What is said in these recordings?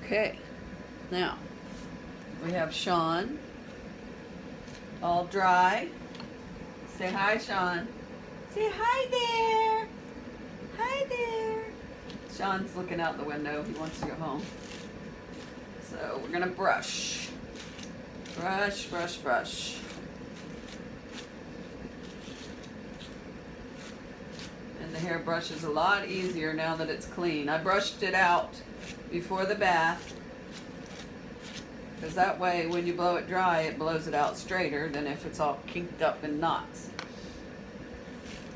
Okay, now we have Shaun, all dry. Say hi, Shaun. Say hi there. Hi there. Shaun's looking out the window. He wants to go home. So we're gonna brush. Brush, brush, brush. And the hairbrush is a lot easier now that it's clean. I brushed it out before the bath, because that way when you blow it dry, it blows it out straighter than if it's all kinked up in knots.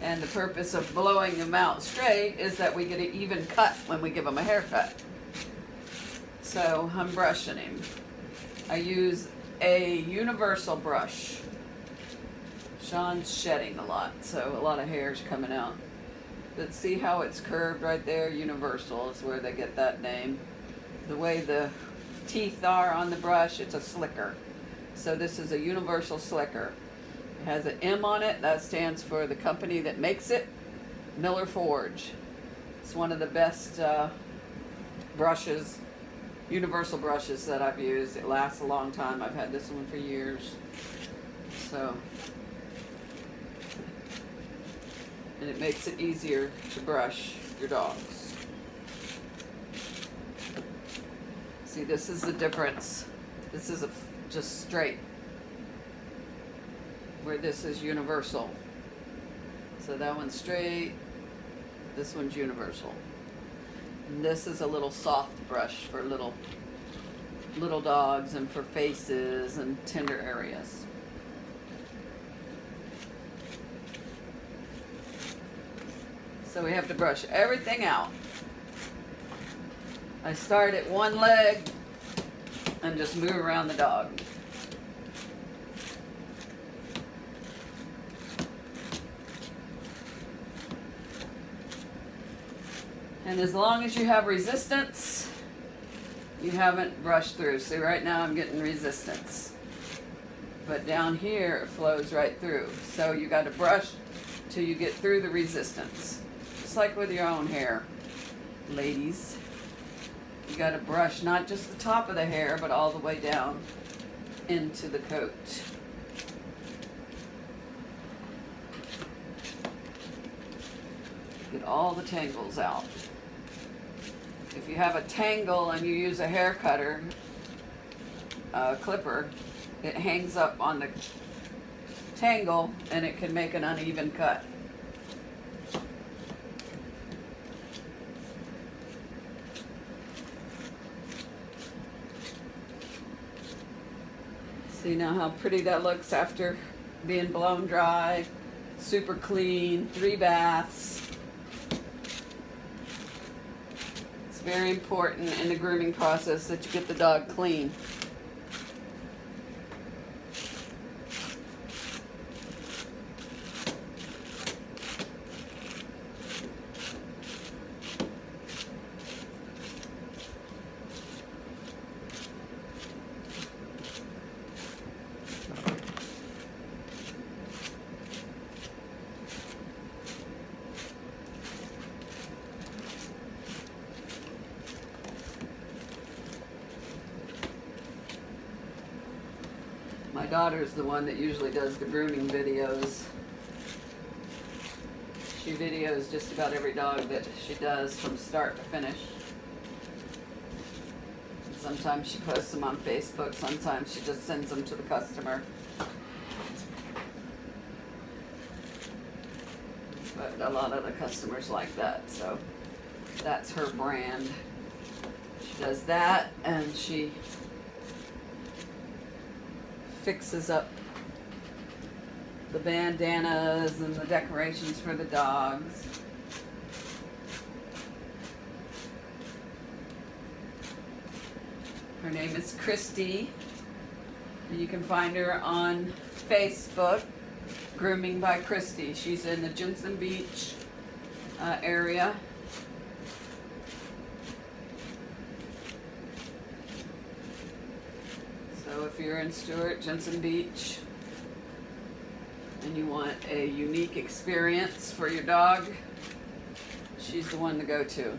And the purpose of blowing them out straight is that we get an even cut when we give them a haircut. So I'm brushing him. I use a universal brush. Shaun's shedding a lot, so a lot of hair's coming out. But see how it's curved right there? Universal is where they get that name. The way the teeth are on the brush, it's a slicker. So this is a universal slicker. It has an M on it. That stands for the company that makes it, Miller Forge. It's one of the best brushes, universal brushes that I've used. It lasts a long time. I've had this one for years. So, and it makes it easier to brush your dogs. See, this is the difference. This is just straight, where this is universal. So that one's straight, this one's universal. And this is a little soft brush for little dogs and for faces and tender areas. So we have to brush everything out. I start at one leg and just move around the dog. And as long as you have resistance, you haven't brushed through. See, right now I'm getting resistance. But down here, it flows right through. So you got to brush till you get through the resistance. Just like with your own hair, ladies. You got to brush not just the top of the hair, but all the way down into the coat. Get all the tangles out. If you have a tangle and you use a hair cutter, clipper, it hangs up on the tangle and it can make an uneven cut. See now how pretty that looks after being blown dry, super clean, 3 baths. It's very important in the grooming process that you get the dog clean. My daughter's the one that usually does the grooming videos. She videos just about every dog that she does from start to finish. And sometimes she posts them on Facebook, sometimes she just sends them to the customer. But a lot of the customers like that, so that's her brand. She does that, and she fixes up the bandanas and the decorations for the dogs. Her name is Christy, and you can find her on Facebook, Grooming by Christy. She's in the Jensen Beach area. So if you're in Stewart, Jensen Beach, and you want a unique experience for your dog, she's the one to go to.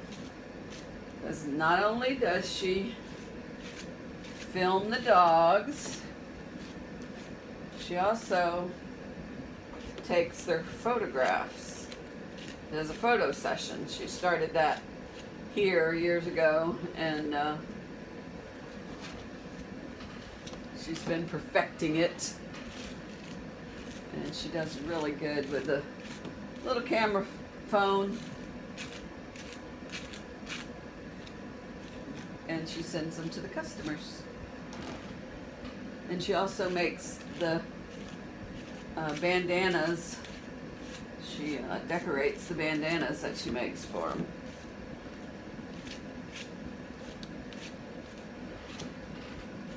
Because not only does she film the dogs. She also takes their photographs. There's a photo session. She started that here years ago, and she's been perfecting it. And she does really good with the little camera phone. And she sends them to the customers. And she also makes the bandanas. She decorates the bandanas that she makes for them.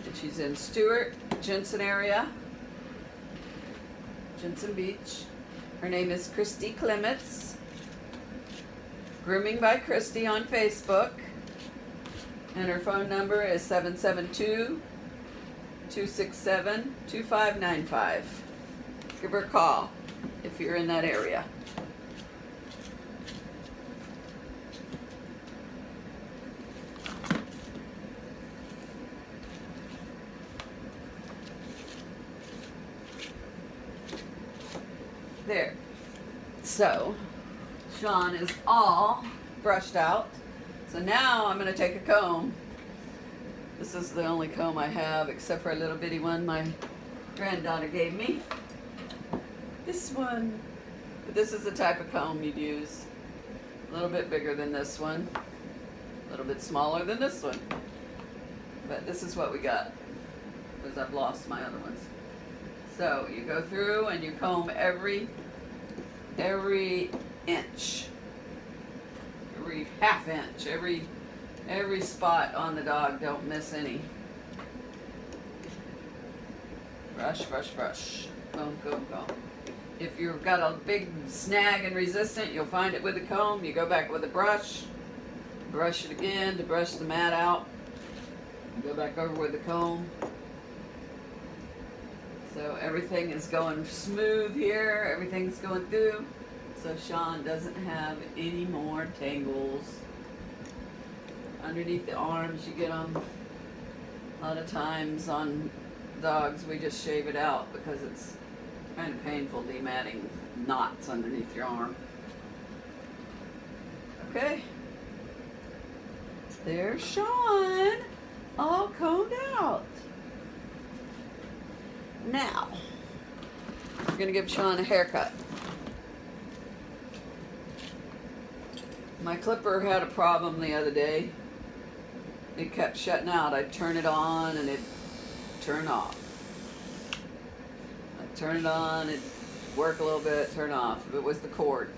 And she's in Stewart, Jensen area, Jensen Beach. Her name is Christy Clements. Grooming by Christy on Facebook. And her phone number is 772-267-2595. Give her a call if you're in that area. There. So, Shaun is all brushed out. So now I'm going to take a comb. This is the only comb I have, except for a little bitty one my granddaughter gave me. This one. But this is the type of comb you'd use. A little bit bigger than this one. A little bit smaller than this one. But this is what we got, because I've lost my other ones. So you go through and you comb every inch. Every half inch, every spot on the dog, don't miss any. Brush, brush, brush. Comb, comb, comb. If you've got a big snag and resistant, you'll find it with a comb. You go back with a brush, brush it again to brush the mat out. Go back over with the comb. So everything is going smooth here, everything's going through. So Shaun doesn't have any more tangles. Underneath the arms, you get them. A lot of times on dogs, we just shave it out because it's kind of painful dematting knots underneath your arm. Okay. There's Shaun, all combed out. Now, we're gonna give Shaun a haircut. My clipper had a problem the other day. It kept shutting out. I'd turn it on and it'd turn off. I'd turn it on, it'd work a little bit, turn off. It was the cord.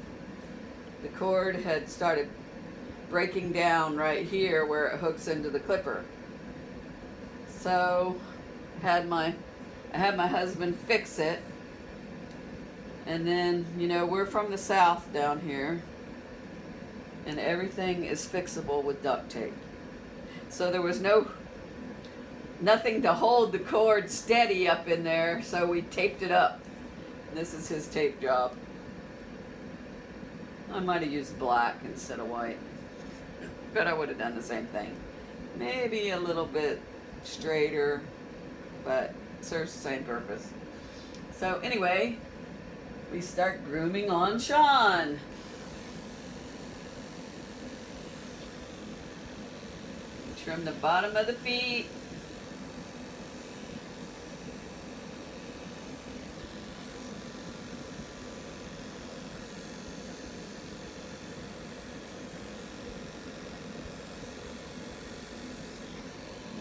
The cord had started breaking down right here where it hooks into the clipper. So I had my husband fix it. And then, you know, we're from the south down here, and everything is fixable with duct tape. So there was nothing to hold the cord steady up in there, so we taped it up. And this is his tape job. I might have used black instead of white, but I would have done the same thing. Maybe a little bit straighter, but serves the same purpose. So anyway, we start grooming on Shaun. Trim the bottom of the feet.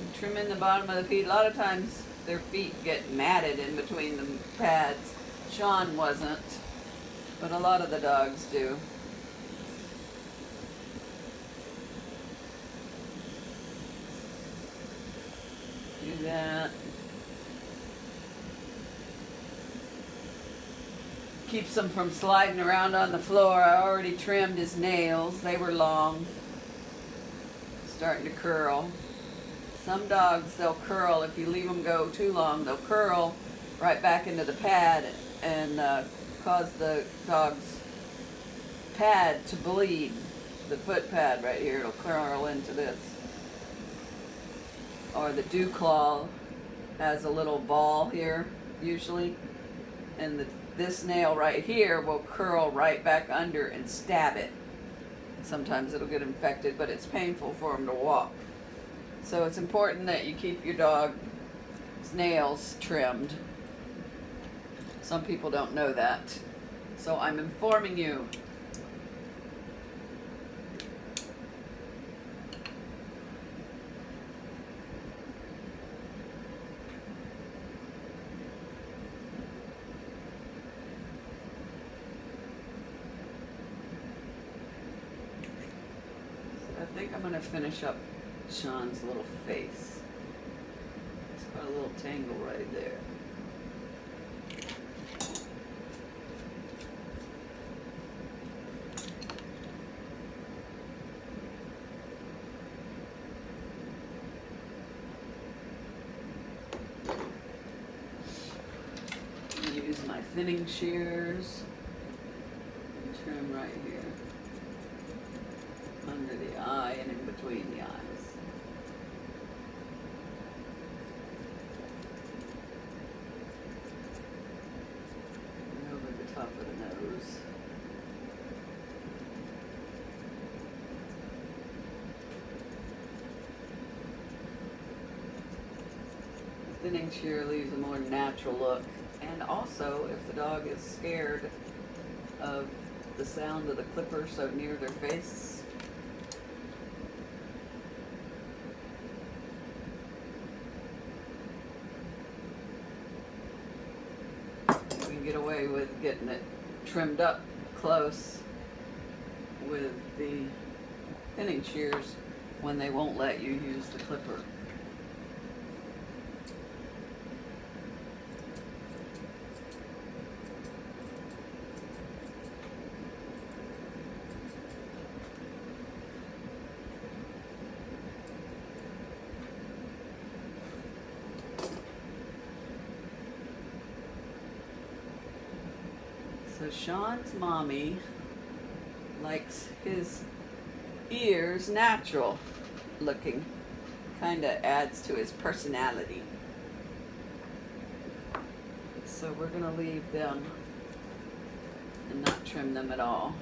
And trimming the bottom of the feet. A lot of times their feet get matted in between the pads. Shaun wasn't, but a lot of the dogs do. Do that. Keeps them from sliding around on the floor. I already trimmed his nails. They were long. Starting to curl. Some dogs, they'll curl. If you leave them go too long, they'll curl right back into the pad and cause the dog's pad to bleed. The foot pad right here, it'll curl into this. or the dew claw has a little ball here usually, and this nail right here will curl right back under and stab it. Sometimes it'll get infected, but it's painful for them to walk. So it's important that you keep your dog's nails trimmed. Some people don't know that, so I'm informing you. I think I'm going to finish up Shaun's little face. It's got a little tangle right there. I'm going to use my thinning shears and trim right here. Under the eye and in between the eyes. And over the top of the nose. The thinning shear leaves a more natural look. And also, if the dog is scared of the sound of the clipper so near their face, get away with getting it trimmed up close with the thinning shears when they won't let you use the clipper. So Shaun's mommy likes his ears natural looking. Kind of adds to his personality. So we're going to leave them and not trim them at all.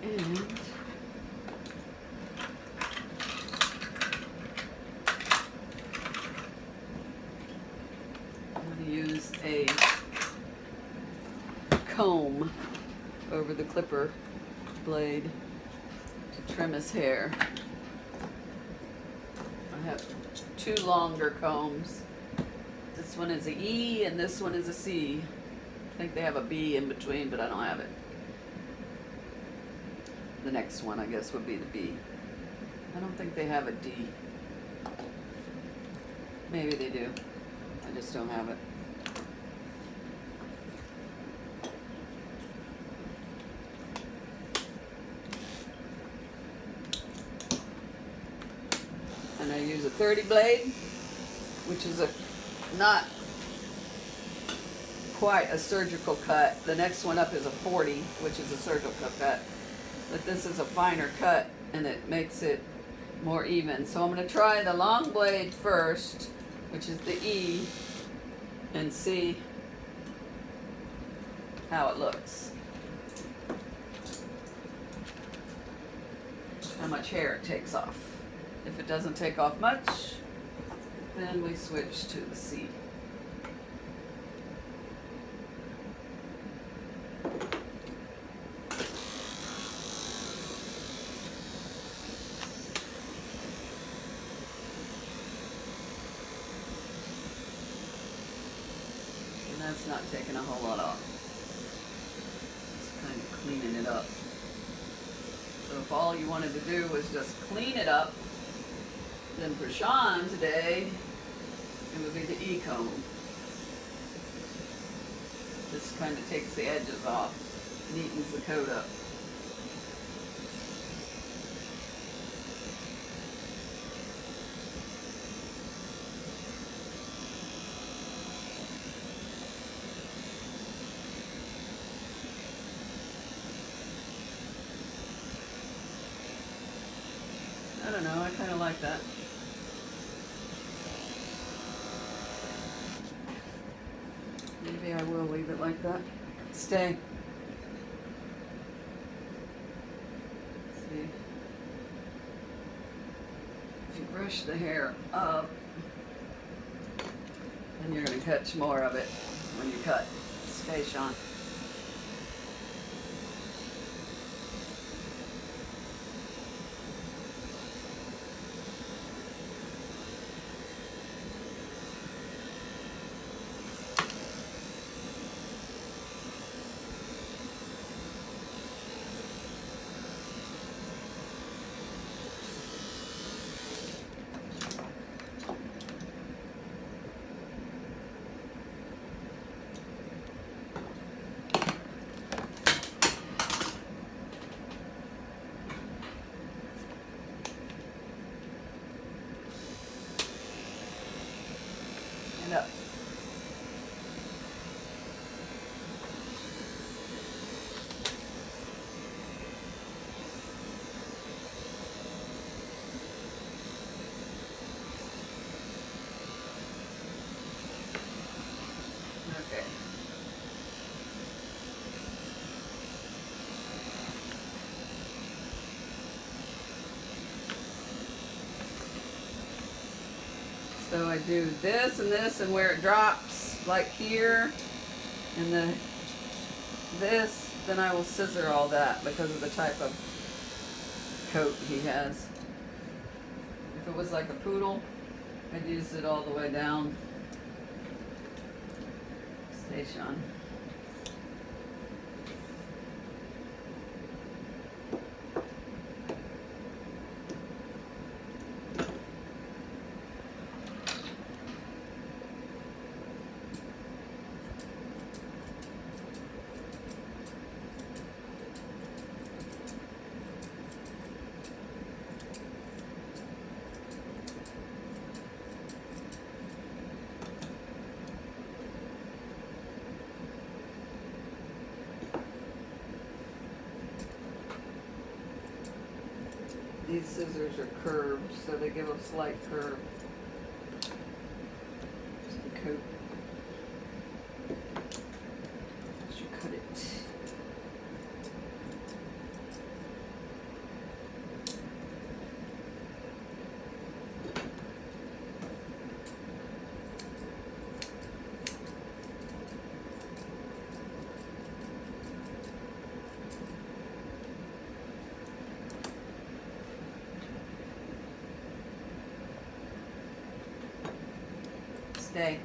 And I'm going to use a comb over the clipper blade to trim his hair. I have two longer combs. This one is a E and this one is a C. I think they have a B in between, but I don't have it. The next one, I guess, would be the B. I don't think they have a D. Maybe they do. I just don't have it. And I use a 30 blade, which is not quite a surgical cut. The next one up is a 40, which is a surgical cut. But this is a finer cut and it makes it more even. So I'm going to try the long blade first, which is the E, and see how it looks. How much hair it takes off. If it doesn't take off much, then we switch to the C. That's not taking a whole lot off. Just kind of cleaning it up. So if all you wanted to do was just clean it up, then for Shaun today, it would be the E comb. kind of takes the edges off, neatens the coat up. I don't know, I kind of like that. Maybe I will leave it like that. Stay. See? If you brush the hair up, then you're going to catch more of it when you cut. Stay, Shaun. And up. Okay. So I do this, and where it drops, like here, and then this, then I will scissor all that because of the type of coat he has. If it was like a poodle, I'd use it all the way down. Stay, Shaun. These scissors are curved, so they give a slight curve to the coat as you cut it. Stay.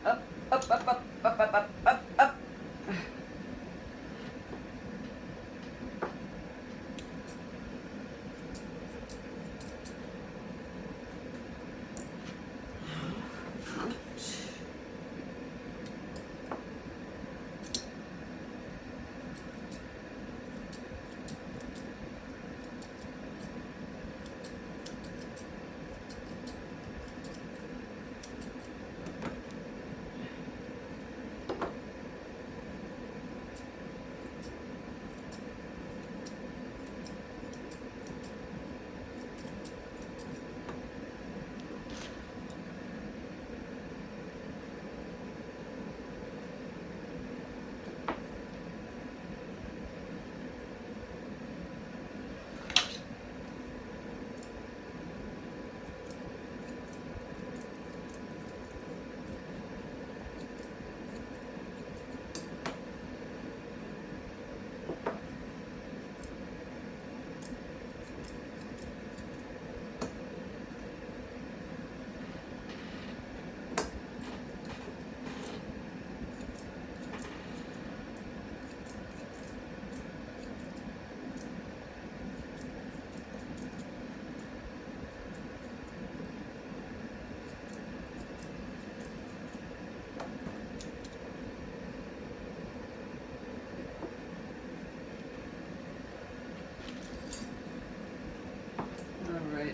Up, up, up, up, up, up, up, up, up.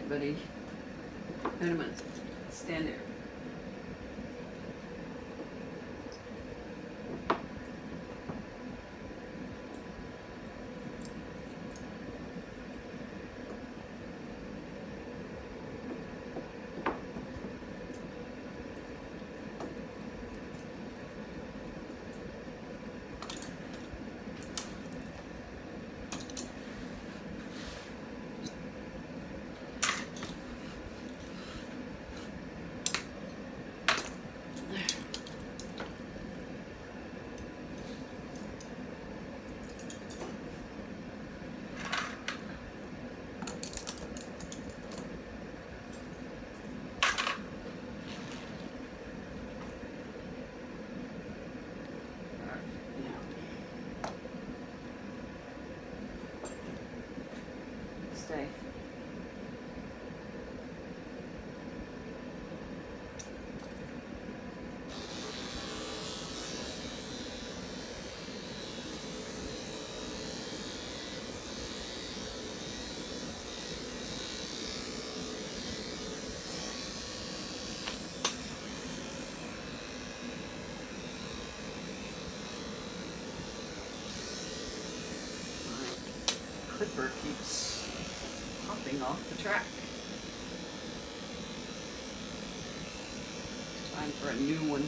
right, buddy. Wait a minute. Stand there. Stay. Clipper keeps popping off the track. Time for a new one.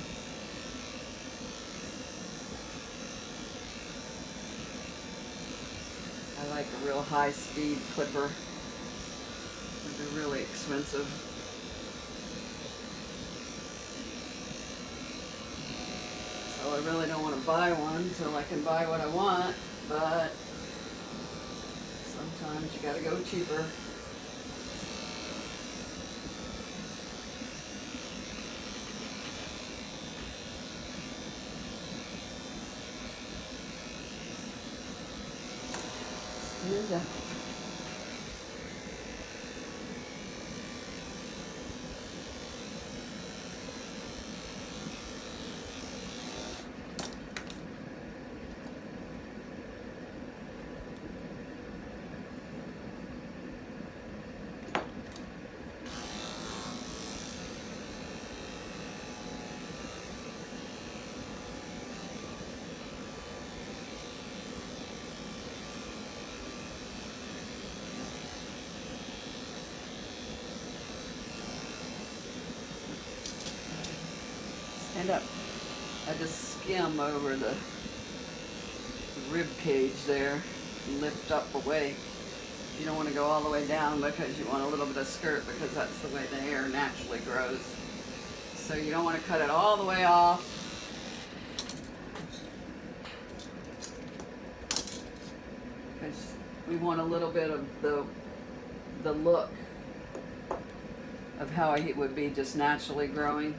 I like a real high-speed clipper. They're really expensive. So I really don't want to buy one until I can buy what I want, but sometimes you gotta go cheaper. Stand up. Stand up. I just skim over the rib cage there and lift up away. You don't want to go all the way down because you want a little bit of skirt because that's the way the hair naturally grows. So you don't want to cut it all the way off. Because we want a little bit of the look of how it would be just naturally growing.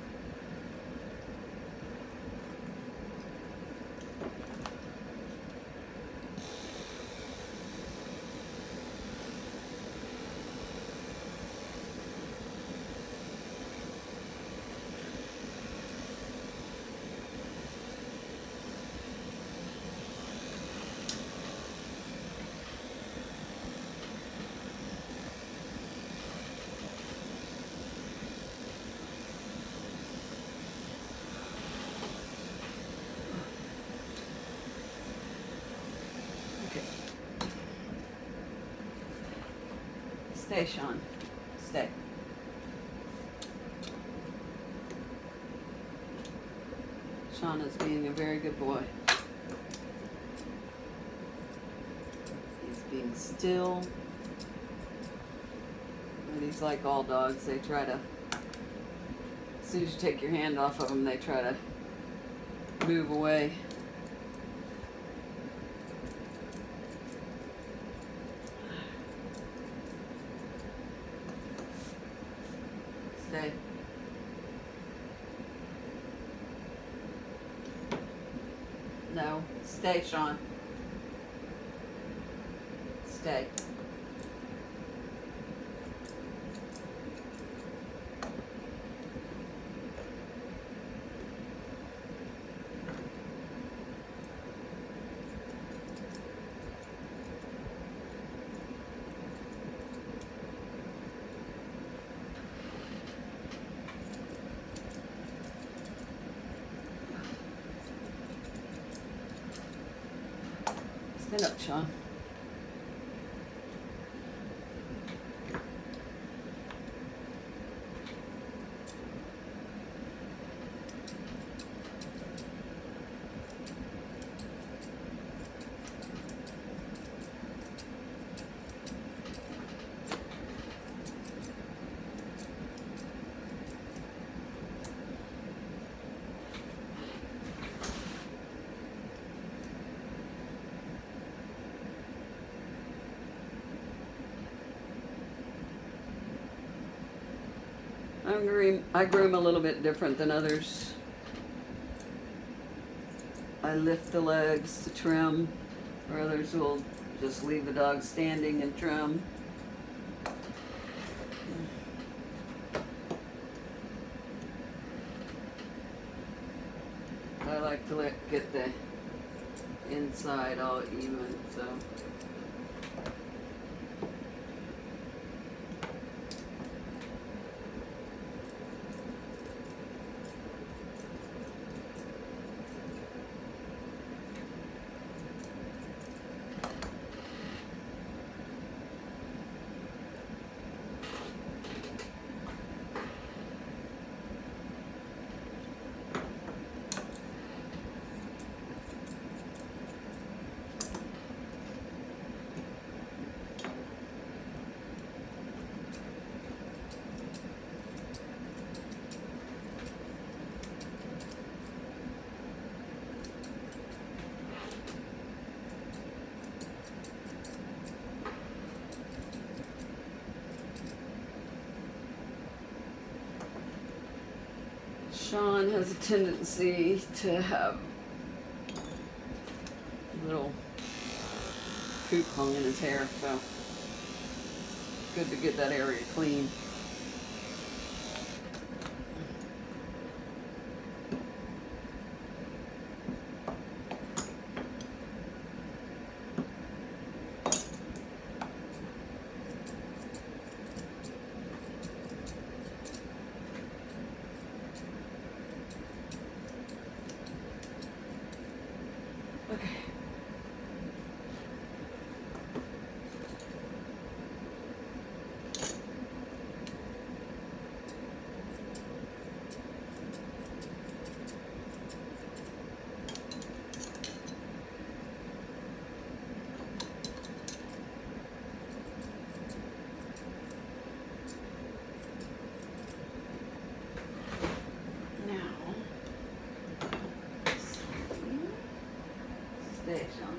Stay, Shaun. Stay. Shaun is being a very good boy. He's being still. And he's like all dogs. They try to, as soon as you take your hand off of them, they try to move away. Stay. No. Stay, Shaun. Stay. Stand up, Shaun. I groom a little bit different than others. I lift the legs to trim, or others will just leave the dog standing and trim. I like to get the inside all even, so. Shaun has a tendency to have little poop hung in his hair, so it's good to get that area clean. Okay. Stay, Shaun.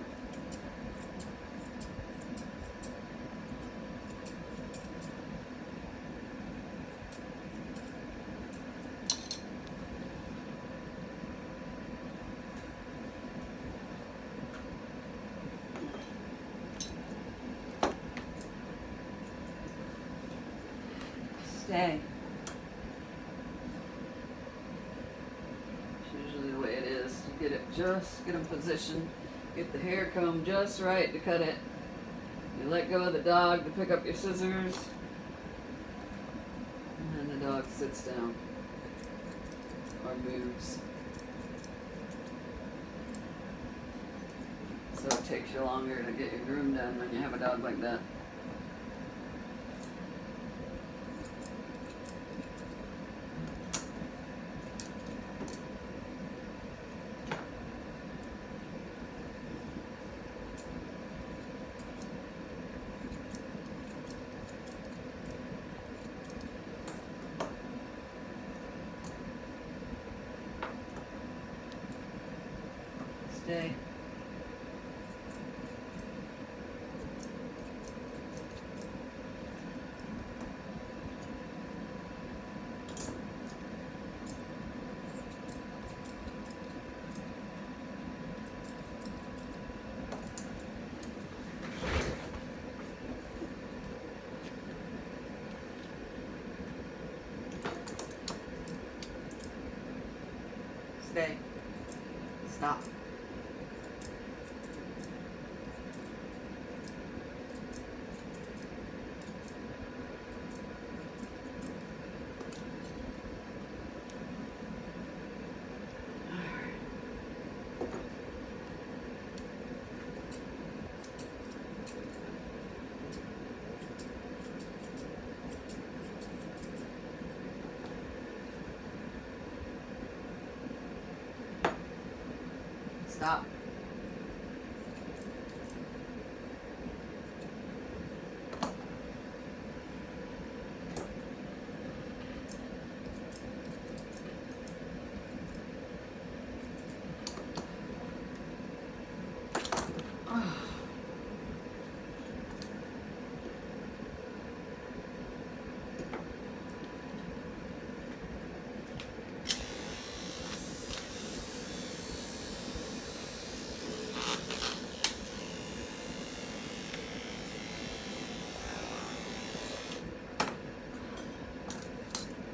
Stay. It's usually the way it is. You get in position. Get the hair comb just right to cut it. You let go of the dog to pick up your scissors. And then the dog sits down or moves. So it takes you longer to get your groom done when you have a dog like that. Stay. Stay. Stop. Stop.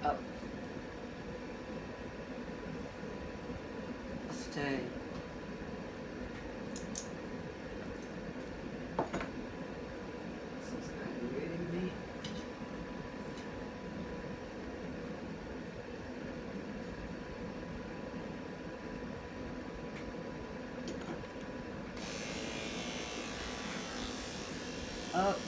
Up. Stay. This is aggravating me. Up.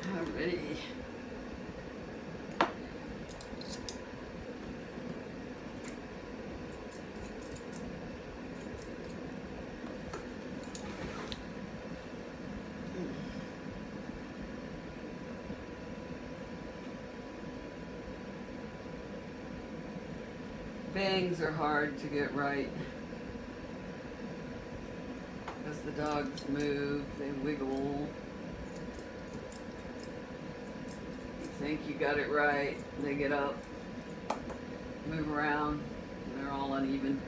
Alrighty. Bangs are hard to get right because the dogs move, they wiggle. You think you got it right, they get up, move around, and they're all uneven.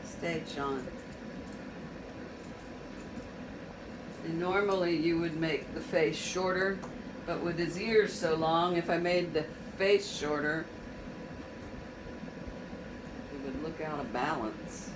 Stay, Shaun. And normally you would make the face shorter, but with his ears so long, if I made the face shorter, it would look out of balance.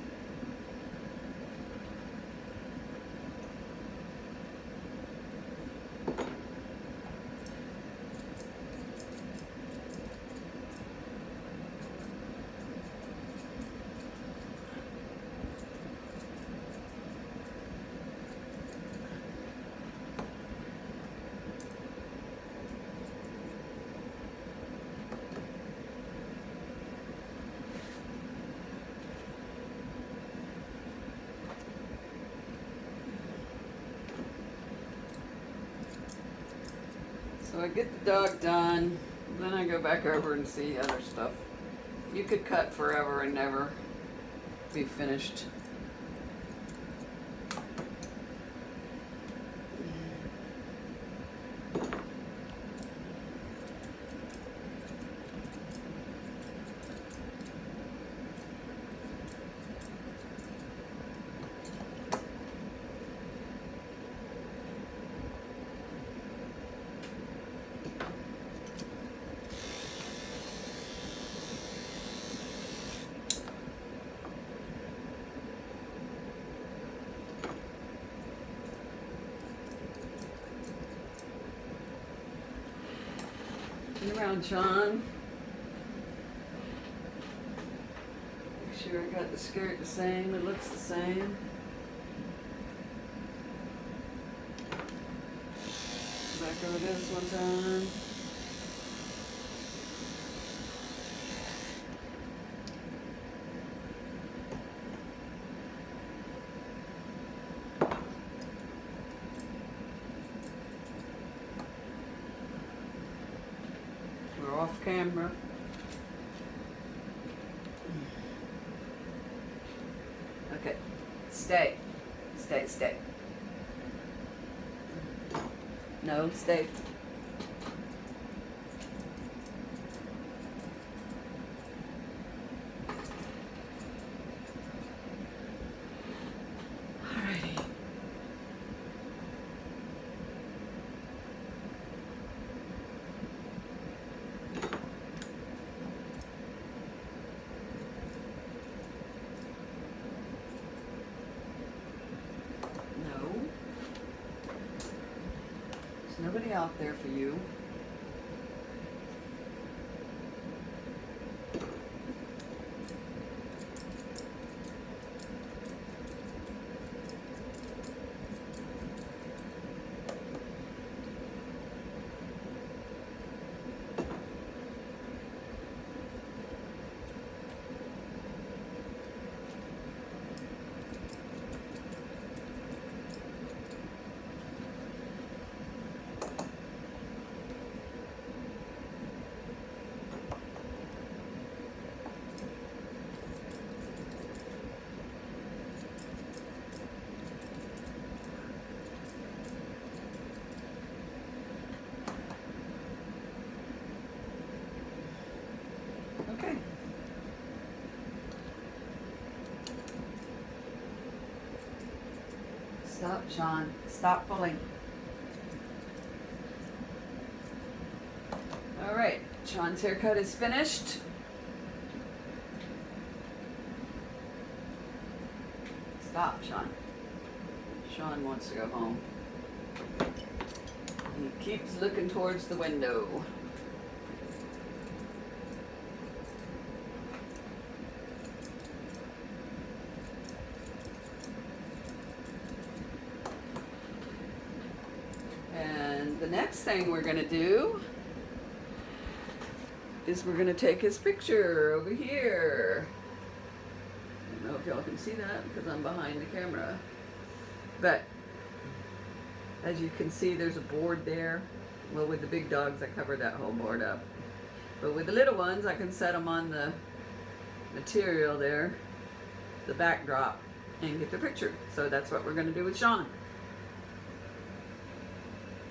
So I get the dog done, then I go back over and see other stuff. You could cut forever and never be finished. Turn around, Shaun. Make sure I got the skirt the same. It looks the same. Back over this one time. We're off camera. Okay. Stay. Stay, stay. No, stay. Alrighty. No. There's nobody out there for you. Okay. Stop, Shaun. Stop pulling. All right. Shaun's haircut is finished. Stop, Shaun. Shaun wants to go home. He keeps looking towards the window. And the next thing we're going to do is we're going to take his picture over here. I don't know if y'all can see that because I'm behind the camera. But as you can see, there's a board there. Well, with the big dogs, I covered that whole board up. But with the little ones, I can set them on the material there, the backdrop, and get the picture. So that's what we're going to do with Shaun.